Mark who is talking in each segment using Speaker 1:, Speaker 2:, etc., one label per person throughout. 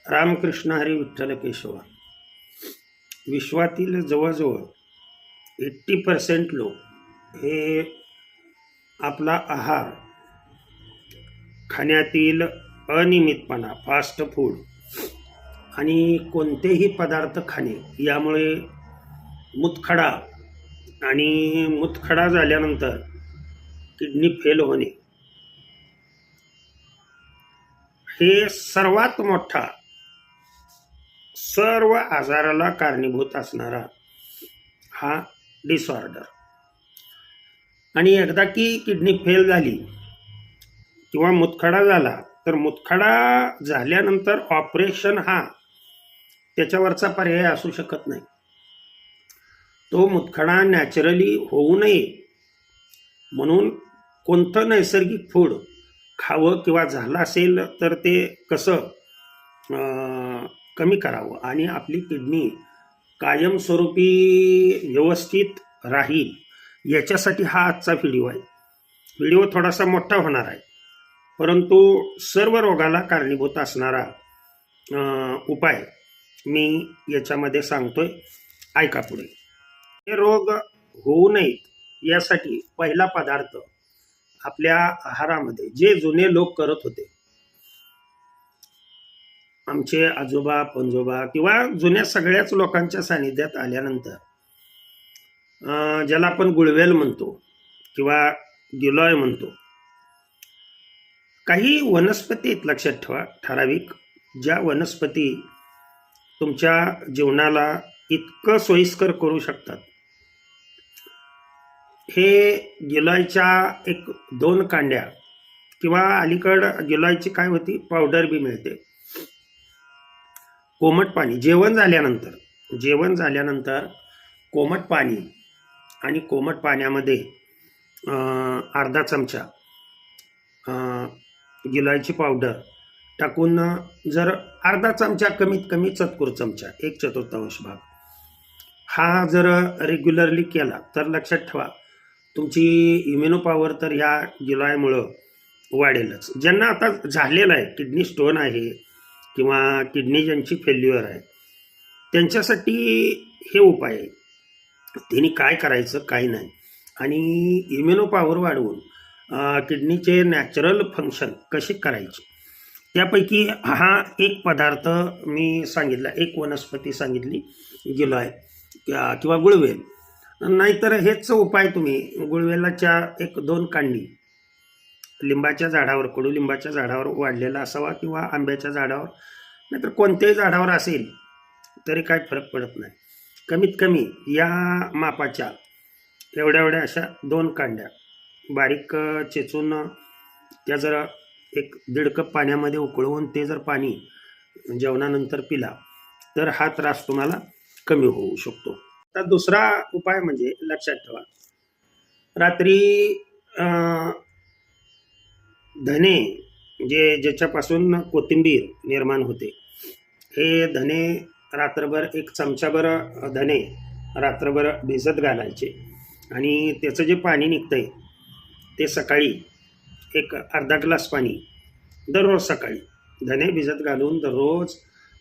Speaker 1: रामकृष्ण हरी विठ्ठल केशव. विश्वातील जवळजवळ 80% लोक हे आपला आहार, खाण्यातील अनियमितपणा, फास्ट फूड आणि कोणतेही पदार्थ खाणे यामुळे मूतखडा आणि मूतखडा झाल्यानंतर किडनी फेल होणे हे सर्वात मोठा सर्व आजाराला कारणीभूत असणारा हा डिसऑर्डर. आणि एकदा की किडनी फेल झाली किंवा मूतखडा झाला तर मूतखडा झाल्यानंतर ऑपरेशन हा त्याच्यावरचा पर्याय असू शकत नाही. तो मूतखडा नॅचरली होऊ नये म्हणून कोणतं नैसर्गिक फूड खावं किंवा झालं असेल तर ते कसं कमी करावं आणि आपली किडनी कायमस्वरूपी व्यवस्थित राहील याच्यासाठी हा आजचा व्हिडिओ आहे. व्हिडिओ थोडासा मोठा होणार आहे परंतु सर्व रोगाला कारणीभूत असणारा उपाय मी याच्यामध्ये सांगतोय, ऐका पुढे. हे रोग होऊ नयेत यासाठी पहिला पदार्थ आपल्या आहारामध्ये जे जुने लोक करत होते, आमचे आजोबा पणजोबा किंवा जुन्या सगळ्याच लोकांच्या सानिध्यात आल्यानंतर ज्याला आपण गुळवेल म्हणतो किंवा गिलॉय म्हणतो, काही वनस्पती आहेत लक्षात ठेवा, ठराविक ज्या वनस्पती तुमच्या जीवनाला इतकं सोयीस्कर करू शकतात. हे गिलॉयच्या 1-2 कांड्या किंवा अलीकड गिलॉयची काय होती पावडर बी मिळते. कोमट पाणी जेवण झाल्यानंतर कोमट पाणी आणि कोमट पाण्यामध्ये अर्धा चमचा गिलॉयची पावडर टाकून, जर अर्धा चमचा कमीत कमी चतकुर चमचा 1/4 भाग हा जर रेग्युलरली केला तर लक्षात ठेवा तुमची इम्युनो पॉवर तर या गिलॉयमुळं वाढेलच. ज्यांना आता झालेलं आहे, किडनी स्टोन आहे किंवा किडनी ज्यांची फेल्युअर आहे त्यांच्यासाठी हे उपाय आहे. त्यांनी काय करायचं काय नाही आणि इम्युनो पॉवर वाढवून किडनीचे नॅचरल फंक्शन कसे करायचे त्यापैकी हा एक पदार्थ मी सांगितला, एक वनस्पती सांगितली गिलॉय किंवा गुळवेल. नाहीतर हेच उपाय तुम्ही गुळवेलाच्या 1-2 कांडी लिंबाच्या झाडावर, कडुलिंबाच्या झाडावर वाढलेला असावा किंवा आंब्याच्या झाडावर, नाहीतर कोणत्याही झाडावर असेल तरी काय फरक पडत नाही. कमीत कमी या मापाच्या एवढ्या अशा 2 कांड्या बारीक चेचून त्या जर 1-1.5 कप पाण्यामध्ये उकळवून ते जर पाणी जेवणानंतर पिला तर हा त्रास तुम्हाला कमी होऊ शकतो. आता दुसरा उपाय म्हणजे लक्षात ठेवा, रात्री धने ज्याच्यापासून कोथिंबीर निर्माण होते, हे धने रात्रभर 1 चमचाभर धने रात्रभर भिजत घालायचे आणि त्याचं जे पाणी निघतंय ते सकाळी अर्धा ग्लास पाणी दररोज सकाळी धने भिजत घालून दररोज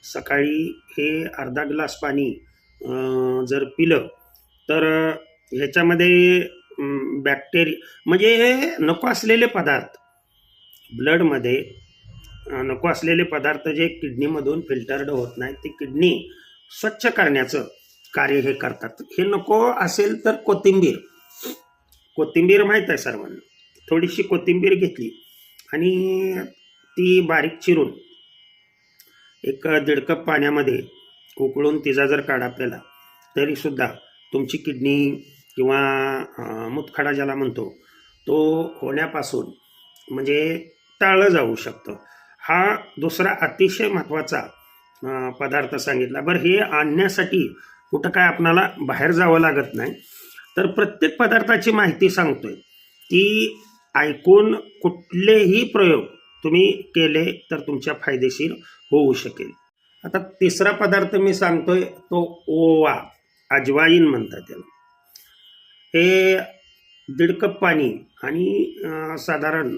Speaker 1: सकाळी हे अर्धा ग्लास पाणी जर पिलं तर ह्याच्यामध्ये बॅक्टेरिया म्हणजे नको असलेले पदार्थ ब्लडमध्ये नको असलेले पदार्थ जे किडनीमधून फिल्टर्ड होत नाही ते किडनी स्वच्छ करण्याचं कार्य हे करतात. हे नको असेल तर कोथिंबीर माहीत आहे सर्वांना, थोडीशी कोथिंबीर घेतली आणि ती बारीक चिरून 1-1.5 कप पाण्यामध्ये उकळून तिचा जर काढा प्याला तरीसुद्धा तुमची किडनी किंवा मूतखडा ज्याला म्हणतो तो होण्यापासून म्हणजे टाळलं जाऊ शकतं. हा दुसरा अतिशय महत्त्वाचा पदार्थ सांगितला. बरं, हे आणण्यासाठी कुठं काय आपणाला बाहेर जावं लागत नाही, तर प्रत्येक पदार्थाची माहिती सांगतोय ती ऐकून कुठलेही प्रयोग तुम्ही केले तर तुमच्या फायदेशीर होऊ शकेल. आता तिसरा पदार्थ मी सांगतोय तो ओवा, अजवाईन म्हणतात त्याला. हे 1.5 कप पाणी आणि साधारण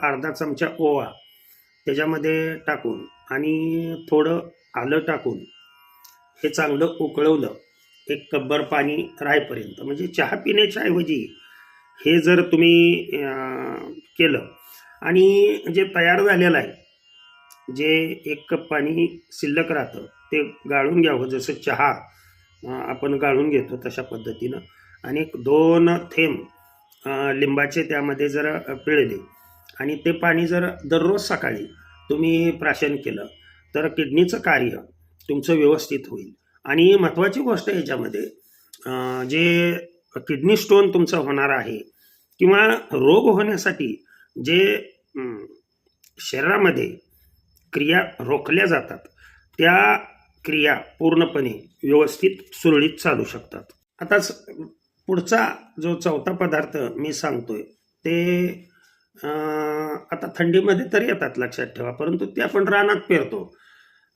Speaker 1: अर्धा चमचा ओवा त्याच्यामध्ये टाकून आणि थोडं आलं टाकून हे चांगलं उकळवलं, एक कपभर पाणी राहेपर्यंत. म्हणजे चहा पिण्याच्या ऐवजी हे जर तुम्ही केलं आणि जे तयार झालेलं आहे, जे 1 कप पाणी शिल्लक राहतं ते गाळून घ्यावं, जसं चहा आपण गाळून घेतो तशा पद्धतीनं. आणि 2 थेंब लिंबाचे त्यामध्ये जर पिळले आणि ते पाणी जर दररोज सकाळी तुम्ही प्राशन केलं तर किडनीचं कार्य तुमचं व्यवस्थित होईल. आणि महत्त्वाची गोष्ट याच्यामध्ये जे किडनी स्टोन तुमचं होणार आहे किंवा रोग होण्यासाठी जे शरीरामध्ये क्रिया रोखल्या जातात, त्या क्रिया पूर्णपणे व्यवस्थित सुरळीत चालू शकतात. आता पुढचा जो चौथा पदार्थ मी सांगतोय ते आता थंडीमध्ये तर येतात लक्षात ठेवा, परंतु ते आपण रानात पेरतो,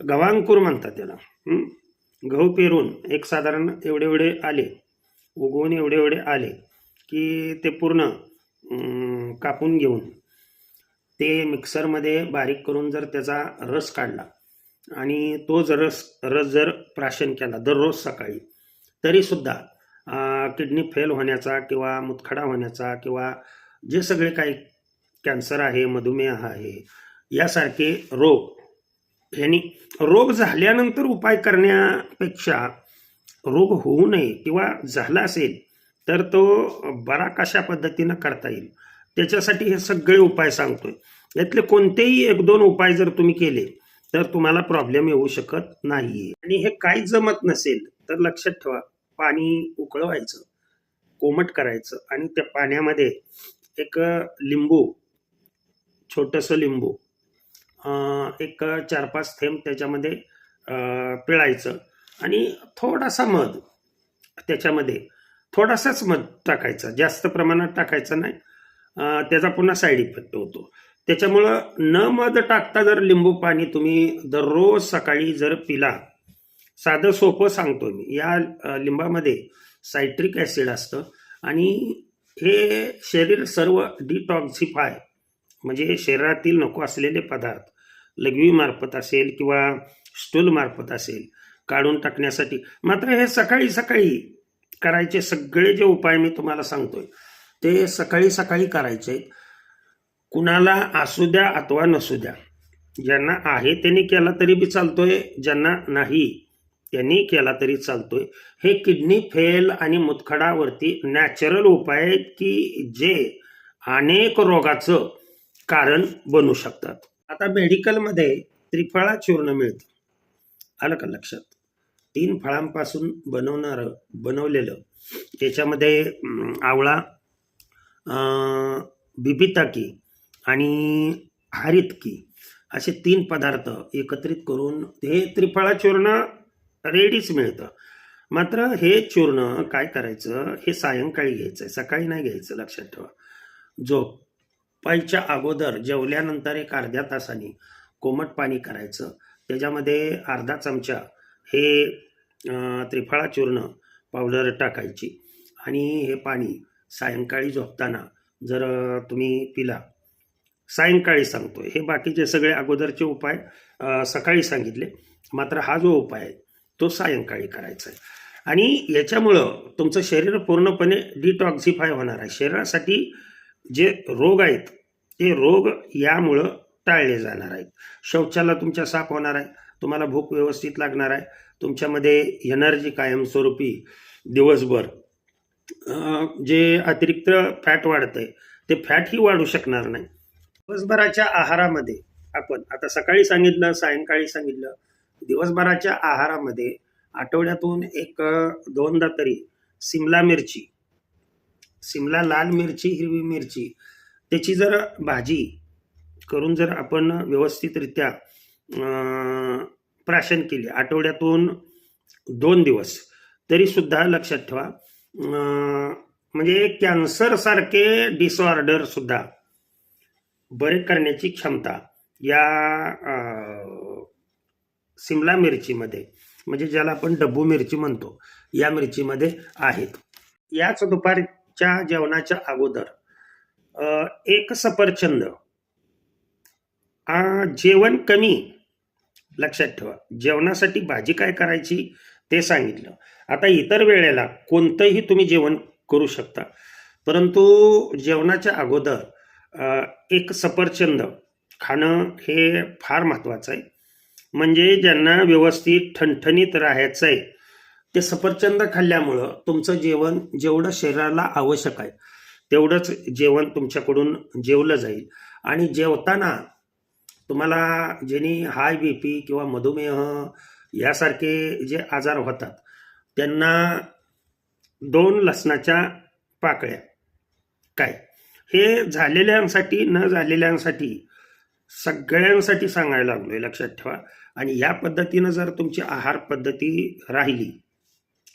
Speaker 1: गव्हांकुर म्हणतात त्याला. गहू पेरून एक साधारण एवढे एवढे आले, उगवून एवढे एवढे आले की ते पूर्ण कापून घेऊन ते मिक्सरमध्ये बारीक करून जर त्याचा रस काढला आणि तो जर रस जर प्राशन केला दररोज सकाळी, तरीसुद्धा किडनी फेल होण्याचा किंवा मुतखडा होण्याचा किंवा जे सगळे काही कॅन्सर आहे, मधुमेह आहे, यासारखे रोग, यांनी रोग झाल्यानंतर उपाय करण्यापेक्षा रोग होऊ नये किंवा झाला असेल तर तो बरा कशा पद्धतीनं करता येईल त्याच्यासाठी हे सगळे उपाय सांगतोय. यातले कोणतेही 1-2 उपाय जर तुम्ही केले तर तुम्हाला प्रॉब्लेम येऊ शकत नाही. आणि हे काही जमत नसेल तर लक्षात ठेवा, पाणी उकळवायचं, कोमट करायचं आणि त्या पाण्यामध्ये एक लिंबू, छोटंसं लिंबू एक 4-5 थेंब त्याच्यामध्ये पिळायचं आणि थोडासा मध, त्याच्यामध्ये थोडासाच मध टाकायचा, जास्त प्रमाणात टाकायचं नाही, त्याचा पुन्हा साईड इफेक्ट होतो. त्याच्यामुळं न मध टाकता जर लिंबू पाणी तुम्ही दररोज सकाळी जर पिला, साधं सोपं सांगतो मी, या लिंबामध्ये सायट्रिक ॲसिड असतं आणि हे शरीर सर्व डिटॉक्सिफाय, म्हणजे शरीरातील नको असलेले पदार्थ लघवी मार्फत असेल किंवा स्टूल मार्फत असेल काढून टाकण्यासाठी. मात्र हे सकाळी सकाळी करायचे सगळे जे उपाय मी तुम्हाला सांगतोय ते सकाळी सकाळी करायचे आहेत. कुणाला असू द्या अथवा नसू द्या, ज्यांना आहे त्यांनी केला तरी बी चालतोय, ज्यांना नाही त्यांनी केला तरी चालतोय. हे किडनी फेल आणि मुतखडावरती नॅचरल उपाय आहेत की जे अनेक रोगाचं कारण बनू शकतात. आता मेडिकलमध्ये त्रिफळा चूर्ण मिळतं, आलं का लक्षात? 3 फळांपासून बनवलेलं, त्याच्यामध्ये आवळा, बिबिताकी आणि हरितकी असे 3 पदार्थ एकत्रित करून हे त्रिफळा चूर्ण रेडीच मिळतं. मात्र हे चूर्ण काय करायचं, हे सायंकाळी घ्यायचं, सकाळी नाही घ्यायचं, लक्षात ठेवा. झोपायच्या अगोदर जेवल्यानंतर एक अर्ध्या तासाने कोमट पाणी करायचं, त्याच्यामध्ये अर्धा चमचा हे त्रिफळा चूर्ण पावडर टाकायची आणि हे पाणी सायंकाळी झोपताना जर तुम्ही पिला, सायंकाळी सांगतोय, हे बाकीचे सगळे अगोदरचे उपाय सकाळी सांगितले, मात्र हा जो उपाय आहे तो सायंकाळी करायचा आहे. आणि याच्यामुळं तुमचं शरीर पूर्णपणे डिटॉक्सिफाय होणार आहे. शरीरासाठी जे रोग आहेत ते रोग यामुळं टाळले जाणार आहेत. शौचाला तुमच्या साफ होणार आहे, तुम्हाला भूक व्यवस्थित लागणार आहे, तुमच्यामध्ये एनर्जी कायमस्वरूपी दिवसभर, जे अतिरिक्त फॅट वाढतंय ते फॅटही वाढू शकणार नाही. दिवसभराच्या आहारामध्ये आपण आता सकाळी सांगितलं, सायंकाळी सांगितलं, दिवसभराच्या आहारामध्ये आठवड्यातून 1-2दा तरी सिमला मिरची, सिमला लाल मिरची, हिरवी मिरची, त्याची जर भाजी करून जर आपण व्यवस्थितरित्या प्राशन केली आठवड्यातून 2 दिवस, तरीसुद्धा लक्षात ठेवा, म्हणजे कॅन्सर सारखे डिसऑर्डर सुद्धा बरे करण्याची क्षमता या सिमला मिरचीमध्ये, म्हणजे ज्याला आपण डब्बू मिरची म्हणतो, या मिरचीमध्ये आहेत. याच दुपारच्या जेवणाच्या अगोदर 1 सफरचंद, जेवण कमी लक्षात ठेवा. जेवणासाठी भाजी काय करायची ते सांगितलं. आता इतर वेळेला कोणतंही तुम्ही जेवण करू शकता, परंतु जेवणाच्या अगोदर एक सफरचंद खाणं हे फार महत्त्वाचं आहे. म्हणजे ज्यांना व्यवस्थित ठणठणीत राहायचं आहे ते सफरचंद खाल्ल्यामुळं तुमचं जेवण जेवढं शरीराला आवश्यक आहे तेवढंच जेवण तुमच्याकडून जेवलं जाईल. आणि जेवताना तुम्हाला ज्यांनी हाय BP किंवा मधुमेह यासारखे जे आजार होतात त्यांना 2 लसणाच्या पाकळ्या काय, हे झालेल्यांसाठी न झालेल्यांसाठी सगळ्यांसाठी सांगायला लागलोय, लक्षात ठेवा. आणि या पद्धतीनं जर तुमची आहार पद्धती राहिली,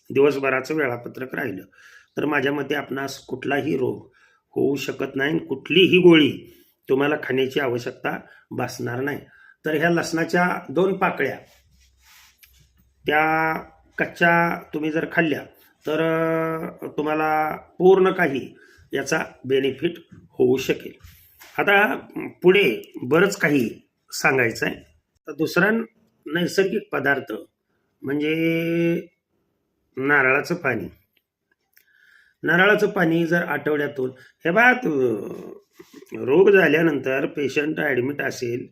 Speaker 1: दिवसभराचं वेळापत्रक राहिलं, तर माझ्या मते आपणास कुठलाही रोग होऊ शकत नाही. कुठलीही गोळी तुम्हाला खाण्याची आवश्यकता भासणार नाही. तर ह्या लसणाच्या 2 पाकळ्या त्या कच्च्या तुम्ही जर खाल्ल्या तर तुम्हाला पूर्ण काही याचा बेनिफिट होऊ शकेल. आता पुढे बरंच काही सांगायचं आहे. तर दुसरा नैसर्गिक पदार्थ म्हणजे नारळाचं पाणी. नारळाचं पाणी जर आठवड्यातून, हे रोग झाल्यानंतर पेशंट ॲडमिट असेल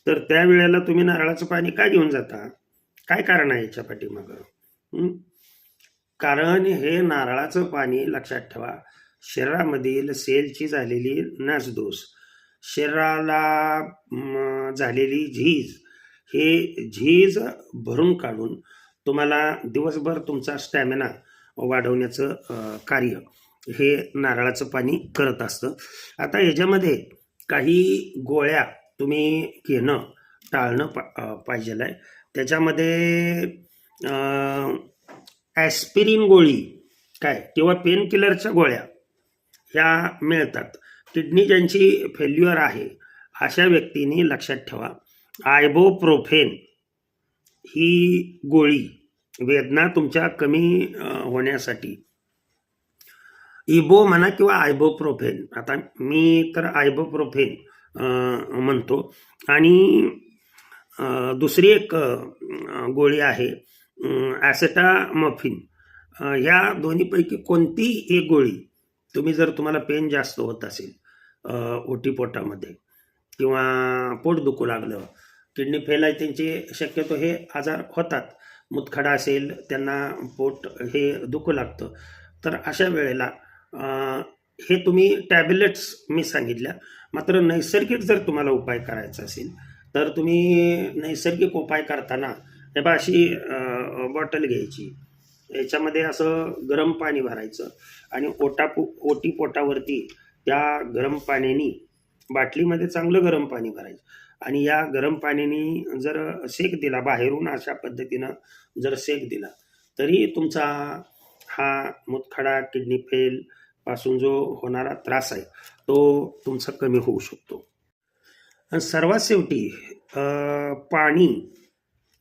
Speaker 1: तर त्यावेळेला तुम्ही नारळाचं पाणी का घेऊन जाता? काय कारण आहे याच्या पाठीमागं? कारण हे नारळाचं पाणी लक्षात ठेवा, शरीरामधील सेलची झालेली नासधूस, शरीराला झालेली झीज, हे झीज भरून काढून तुम्हाला दिवसभर तुमचा स्टॅमिना वाढवण्याचं कार्य हे नारळाचं पाणी करत असतं. आता ह्याच्यामध्ये काही गोळ्या तुम्ही घेणं टाळणं पाहिजे आहे. त्याच्यामध्ये ॲस्पिरिन गोळी काय किंवा पेन किलरच्या गोळ्या ह्या मिळतात. किडनी ज्यांची फेल्युअर आहे अशा व्यक्तींनी लक्षात ठेवा, आयबोप्रोफेन ही गोळी वेदना तुमच्या कमी होण्यासाठी, इबो म्हणा किंवा आयबोप्रोफेन, आता मी तर आयबोप्रोफेन म्हणतो. आणि दुसरी एक गोळी आहे ॲसेटामॉर्फिन. ह्या दोन्हीपैकी कोणती एक गोळी तुम्ही जर तुम्हाला पेन जास्त होत असेल ओटीपोटामध्ये किंवा पोट दुखू लागलं, किडनी फेल आहे त्यांचे शक्यतो हे आजार होतात, मुतखडा असेल त्यांना पोट हे दुखू लागतं, तर अशा वेळेला हे तुम्ही टॅब्लेट्स मी सांगितल्या. मात्र नैसर्गिक जर तुम्हाला उपाय करायचा असेल तर तुम्ही नैसर्गिक उपाय करताना हे अशी बॉटल घ्यायची, याच्यामध्ये असं गरम पाणी भरायचं आणि ओटीपोटावरती त्या गरम पाण्याने, बाटलीमध्ये चांगलं गरम पाणी भरायचं आणि या गरम पाण्याने जर शेक दिला बाहेरून, अशा पद्धतीनं जर शेक दिला तरी तुमचा हा मुतखडा, किडनी फेल पासून जो होणारा त्रास आहे तो तुमचा कमी होऊ शकतो. आणि सर्वात शेवटी पाणी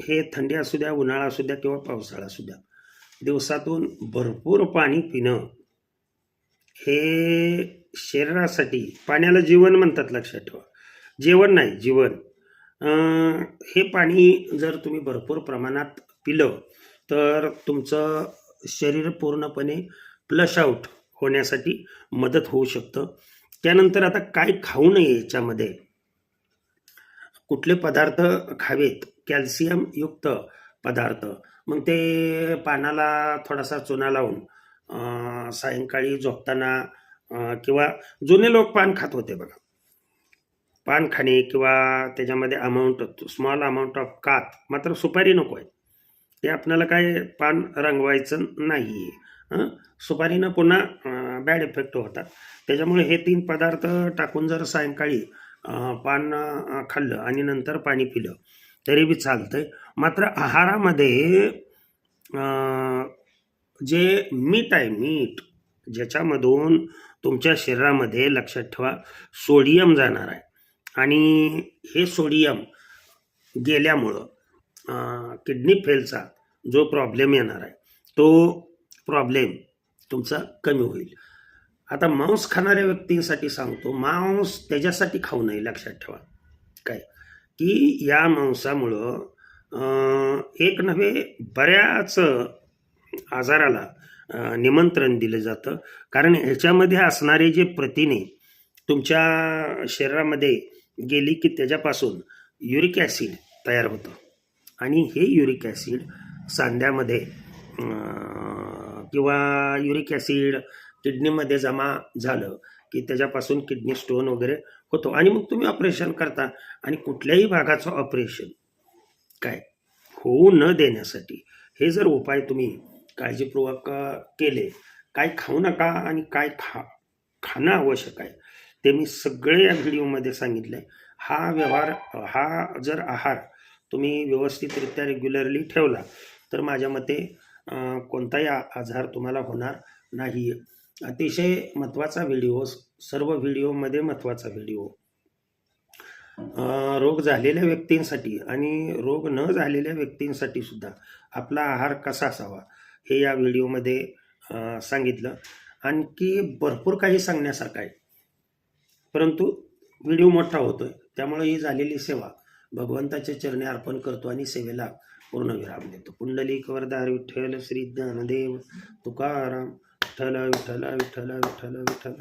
Speaker 1: हे थंडी असू द्या, उन्हाळा असू द्या किंवा पावसाळा असू द्या, दिवसातून भरपूर पाणी पिणं हे शरीरासाठी, पाण्याला जीवन म्हणतात लक्षात ठेवा, जेवण नाही जीवन. हे पाणी जर तुम्ही भरपूर प्रमाणात पिलं तर तुमचं शरीर पूर्णपणे फ्लश आउट होण्यासाठी मदत होऊ शकतं. त्यानंतर आता काय खाऊ नये, याच्यामध्ये कुठले पदार्थ खावेत, कॅल्शियम युक्त पदार्थ, मग ते पानाला थोडासा चुना लावून सायंकाळी झोपताना किंवा जुने लोक पान खात होते बघा, पान खाणे किंवा त्याच्यामध्ये स्मॉल अमाऊंट ऑफ कात, मात्र सुपारी नको आहे. ते आपल्याला काय पान रंगवायचं नाही आहे, सुपारीनं पुन्हा बॅड इफेक्ट होतात. त्याच्यामुळे हे 3 पदार्थ टाकून जर सायंकाळी पान खाल्लं आणि नंतर पाणी पिलं तरी बी चालतंय. मात्र आहारामध्ये जे मीठ आहे, मीठ ज्याच्यामधून तुमच्या शरीरामध्ये लक्षात ठेवा सोडियम जाणार आहे आणि हे सोडियम गेल्यामुळं किडनी फेलचा जो प्रॉब्लेम येणार आहे तो प्रॉब्लेम तुमचा कमी होईल. आता मांस खाणाऱ्या व्यक्तींसाठी सांगतो, मांस त्याच्यासाठी खाऊ नये, लक्षात ठेवा काय की या मांसामुळं एक नव्हे बऱ्याच आजाराला निमंत्रण दिलं जातं, कारण ह्याच्यामध्ये असणारे जे प्रथिने तुमच्या शरीरामध्ये गेली की त्याच्यापासून युरिक ॲसिड तयार होतं आणि हे युरिक ॲसिड सांध्यामध्ये किंवा युरिक ॲसिड किडनीमध्ये जमा झालं की त्याच्यापासून किडनी स्टोन वगैरे होतो आणि मग तुम्ही ऑपरेशन करता. आणि कुठल्याही भागाचं ऑपरेशन काय होऊ न देण्यासाठी हे जर उपाय तुम्ही काळजीपूर्वक केले, काय खाऊ नका आणि काय खाणं आवश्यक आहे ते मी सगळे या व्हिडिओमध्ये सांगितलं आहे. हा व्यवहार, हा जर आहार तुम्ही व्यवस्थितरित्या रेग्युलरली ठेवला तर माझ्या मते कोणताही आजार तुम्हाला होणार नाही. अतिशय महत्त्वाचा व्हिडिओ, सर्व व्हिडिओमध्ये महत्त्वाचा व्हिडिओ. रोग झालेल्या व्यक्तींसाठी आणि रोग न झालेल्या व्यक्तींसाठी सुद्धा आपला आहार कसा असावा हे या व्हिडिओमध्ये सांगितलं. आणखी भरपूर काही सांगण्यासारखं आहे, परंतु व्हिडिओ मोठा होतोय त्यामुळे ही झालेली सेवा भगवंताच्या चरणी अर्पण करतो आणि सेवेला पूर्णविराम देतो. पुंडलिक वरदार विठ्ठल श्री ज्ञानदेव तुकाराम. विठ्ठल विठ्ठल विठ्ठल विठ्ठल विठ्ठल.